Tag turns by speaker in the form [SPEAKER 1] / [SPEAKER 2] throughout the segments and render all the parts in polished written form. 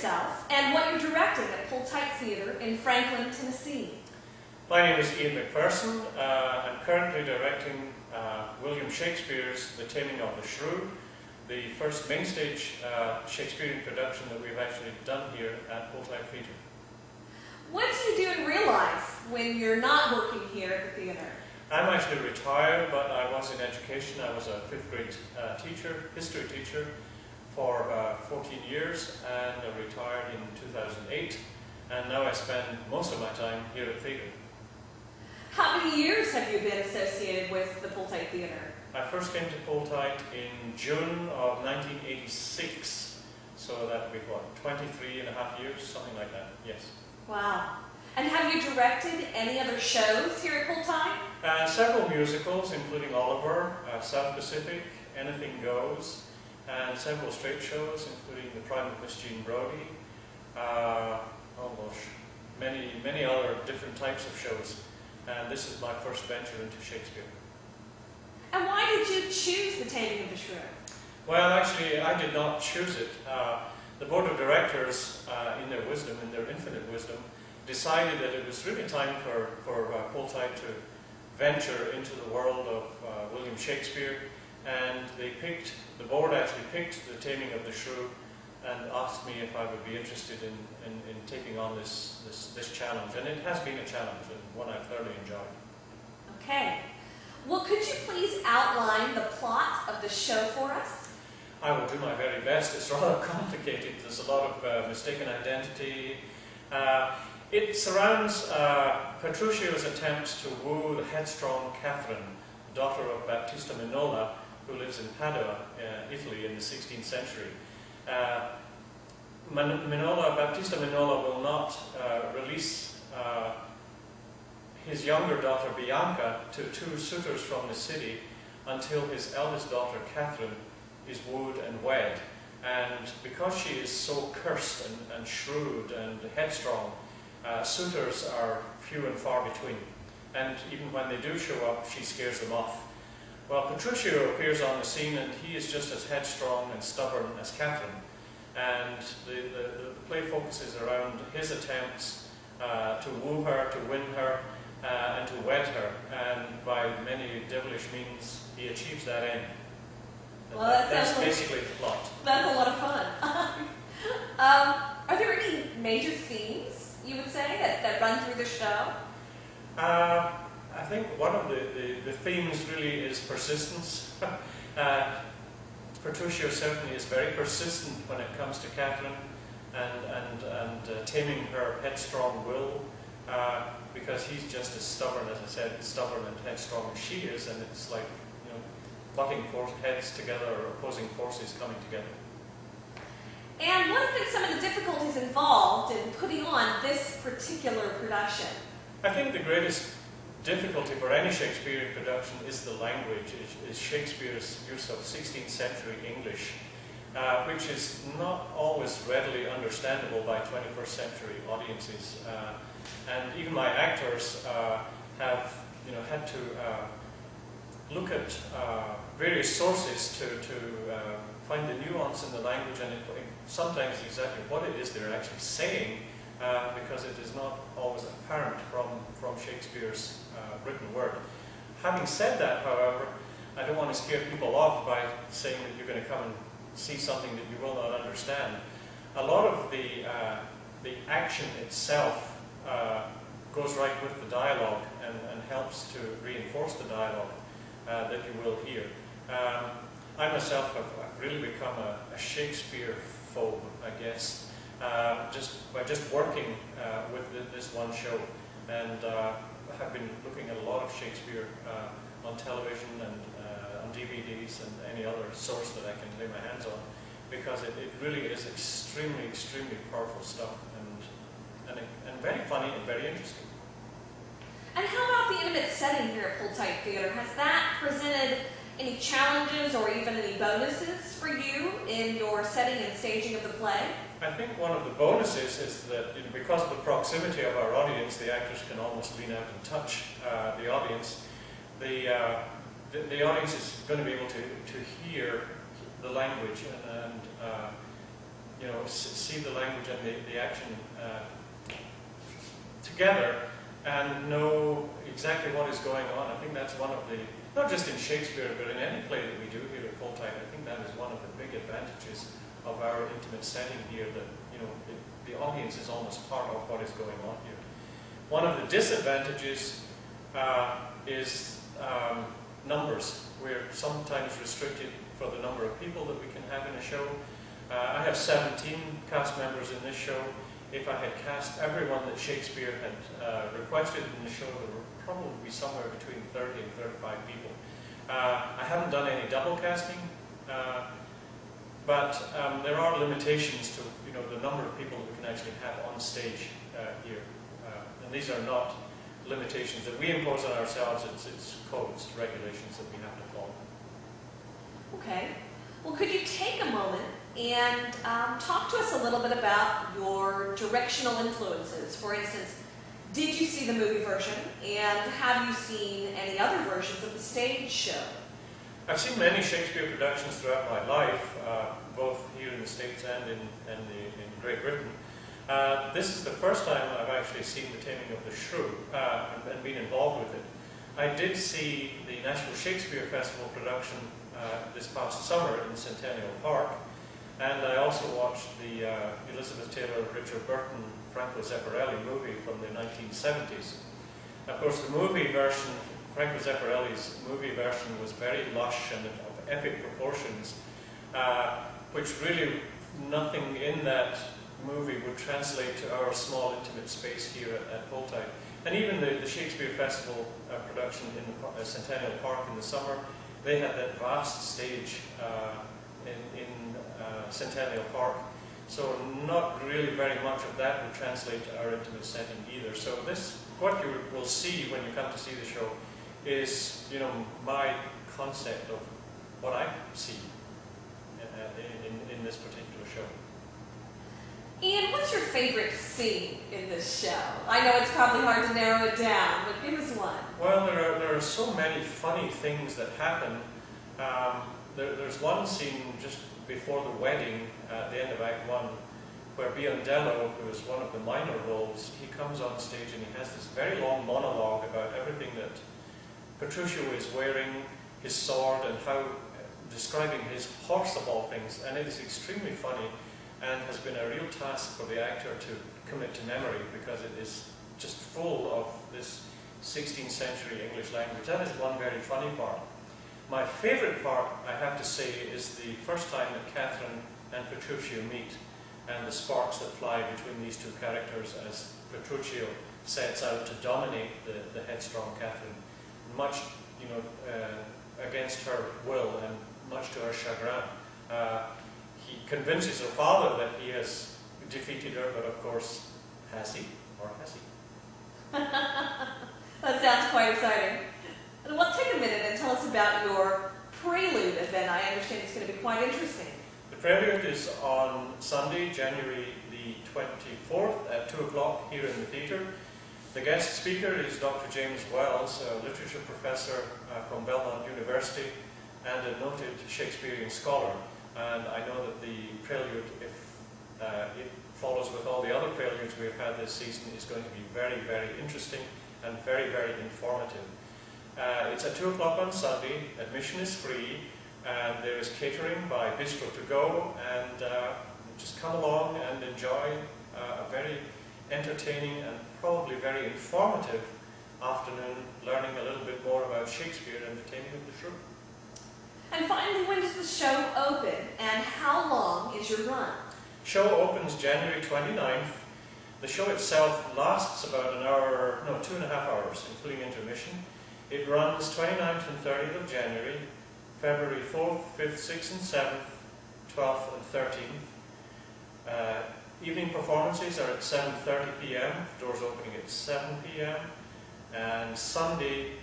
[SPEAKER 1] yourself and what you're directing at Pull-Tight Theatre in Franklin, Tennessee.
[SPEAKER 2] My name is Ian McPherson. I'm currently directing William Shakespeare's The Taming of the Shrew, the first main stage Shakespearean production that we've actually done here at Pull-Tight Theatre.
[SPEAKER 1] What do you do in real life when you're not working here at the theatre?
[SPEAKER 2] I'm actually retired, but I was in education. I was a fifth grade teacher, history teacher, for 14 years, and I retired in 2008. And now I spend most of my time here at theatre.
[SPEAKER 1] How many years have you been associated with the Pull-Tight Theatre?
[SPEAKER 2] I first came to Pull-Tight in June of 1986, so that would be what, 23 and a half years, something like that, yes.
[SPEAKER 1] Wow. And have you directed any other shows here at Pull-Tight?
[SPEAKER 2] Several musicals, including Oliver, South Pacific, Anything Goes, and several straight shows, including The Prime of Miss Jean Brodie, many other different types of shows. And this is my first venture into Shakespeare. And
[SPEAKER 1] why did you choose The Taming of the Shrew?
[SPEAKER 2] Well, actually, I did not choose it. The board of directors, in their wisdom, in their infinite wisdom, decided that it was really time for Pull-Tight to venture into the world of William Shakespeare, and the board actually picked The Taming of the Shrew and asked me if I would be interested in taking on this challenge. And it has been a challenge, and one I've thoroughly enjoyed.
[SPEAKER 1] Okay. Well, could you please outline the plot of the show for us?
[SPEAKER 2] I will do my very best. It's rather complicated. There's a lot of mistaken identity. It surrounds Petruchio's attempts to woo the headstrong Catherine, daughter of Baptista Minola, who lives in Padua, Italy, in the 16th century. Baptista Minola will not release his younger daughter Bianca to two suitors from the city until his eldest daughter Catherine is wooed and wed. And because she is so cursed and shrewd and headstrong, suitors are few and far between. And even when they do show up, she scares them off. Well, Petruchio appears on the scene, and he is just as headstrong and stubborn as Catherine. And the play focuses around his attempts to woo her, to win her, and to wed her. And by many devilish means, he achieves that end.
[SPEAKER 1] Well,
[SPEAKER 2] that's basically the plot.
[SPEAKER 1] That's a lot of fun. Are there any major themes, you would say, that run through the show?
[SPEAKER 2] I think one of the themes really is persistence. Petruchio certainly is very persistent when it comes to Catherine and taming her headstrong will, because he's just as stubborn, as I said, stubborn and headstrong as she is, and it's like, butting heads together, or opposing forces coming together.
[SPEAKER 1] And what have been some of the difficulties involved in putting on this particular production?
[SPEAKER 2] I think the greatest difficulty for any Shakespearean production is the language, is Shakespeare's use of 16th century English, which is not always readily understandable by 21st century audiences. And even my actors have had to look at various sources to find the nuance in the language, and sometimes exactly what it is they're actually saying, because it is not always apparent from Shakespeare's written word. Having said that, however, I don't want to scare people off by saying that you're going to come and see something that you will not understand. A lot of the action itself goes right with the dialogue and helps to reinforce the dialogue that you will hear. I myself have really become a Shakespeare phobe, I guess, by just working with this one show, and have been looking at a lot of Shakespeare on television and on DVDs and any other source that I can lay my hands on, because it really is extremely, extremely powerful stuff, and very funny and very interesting.
[SPEAKER 1] And how about the intimate setting here at Pull-Tight Theatre? Has that presented any challenges or even any bonuses for you in your setting and staging of the play?
[SPEAKER 2] I think one of the bonuses is that because of the proximity of our audience, the actors can almost lean out and touch the audience. The audience is going to be able to hear the language and see the language and the action together and know exactly what is going on. I think that's one of the, not just in Shakespeare, but in any play that we do here at Full Time, I think that is one of the big advantages of our intimate setting here, that the audience is almost part of what is going on here. One of the disadvantages is numbers. We're sometimes restricted for the number of people that we can have in a show. I have 17 cast members in this show. If I had cast everyone that Shakespeare had requested in the show, there would probably be somewhere between 30 and 35 people. I haven't done any double casting, but there are limitations to the number of people that we can actually have on stage here. And these are not limitations that we impose on ourselves, it's codes, regulations that we have to follow.
[SPEAKER 1] Okay. Well, could you take a moment and talk to us a little bit about your directional influences? For instance, did you see the movie version, and have you seen any other versions of the stage show?
[SPEAKER 2] I've seen many Shakespeare productions throughout my life, both here in the States and in Great Britain. This is the first time I've actually seen the Taming of the Shrew and been involved with it. I did see the National Shakespeare Festival production this past summer in Centennial Park, and I also watched the Elizabeth Taylor, Richard Burton, Franco Zeffirelli movie from the 1970s. Of course, the movie version, Franco Zeffirelli's movie version, was very lush and of epic proportions, which really nothing in that movie would translate to our small intimate space here at Poltide. And even the Shakespeare Festival production in the Centennial Park in the summer, they had that vast stage in Centennial Park. So not really very much of that would translate to our intimate setting either. So what you will see when you come to see the show is, my concept of what I see in this particular show.
[SPEAKER 1] Ian, what's your favorite scene in this show? I know it's probably hard to narrow it down, but give us one.
[SPEAKER 2] Well, there are so many funny things that happen. There's one scene just before the wedding at the end of Act 1 where Biondello, who is one of the minor roles, he comes on stage and he has this very long monologue about everything that Petruchio is wearing, his sword, and how describing his horse of all things, and it is extremely funny and has been a real task for the actor to commit to memory, because it is just full of this 16th century English language. That is one very funny part. My favourite part, I have to say, is the first time that Catherine and Petruchio meet, and the sparks that fly between these two characters as Petruchio sets out to dominate the headstrong Catherine, much against her will and much to her chagrin. He convinces her father that he has defeated her, but of course, has he? Or has he?
[SPEAKER 1] That sounds quite exciting. And well, take a minute and tell us about your prelude event. I understand it's going to be quite interesting.
[SPEAKER 2] The prelude is on Sunday, January the 24th at 2 o'clock here in the theatre. The guest speaker is Dr. James Wells, a literature professor from Belmont University and a noted Shakespearean scholar. And I know that the prelude, if it follows with all the other preludes we've had this season, is going to be very, very interesting and very, very informative. It's at 2 o'clock on Sunday. Admission is free, and there is catering by Bistro to Go, and just come along and enjoy a very entertaining and probably very informative afternoon, learning a little bit more about Shakespeare and the Taming of the Shrew.
[SPEAKER 1] And finally, when does the show open, and how long is your run?
[SPEAKER 2] Show opens January 29th. The show itself lasts about 2.5 hours, including intermission. It runs 29th and 30th of January, February 4th, 5th, 6th and 7th, 12th and 13th. Evening performances are at 7:30 p.m., doors opening at 7 p.m. And Sunday,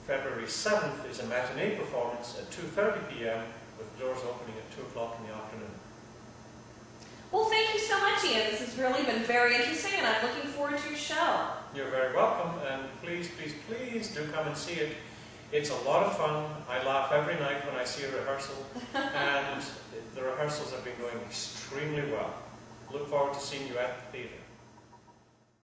[SPEAKER 2] February 7th, is a matinee performance at 2:30 p.m. with doors opening at 2 o'clock in the afternoon.
[SPEAKER 1] Well, thank you so much, Ian. This has really been very interesting, and I'm looking forward to your show.
[SPEAKER 2] You're very welcome, and please, please, please do come and see it. It's a lot of fun. I laugh every night when I see a rehearsal, and the rehearsals have been going extremely well. Look forward to seeing you at the theatre.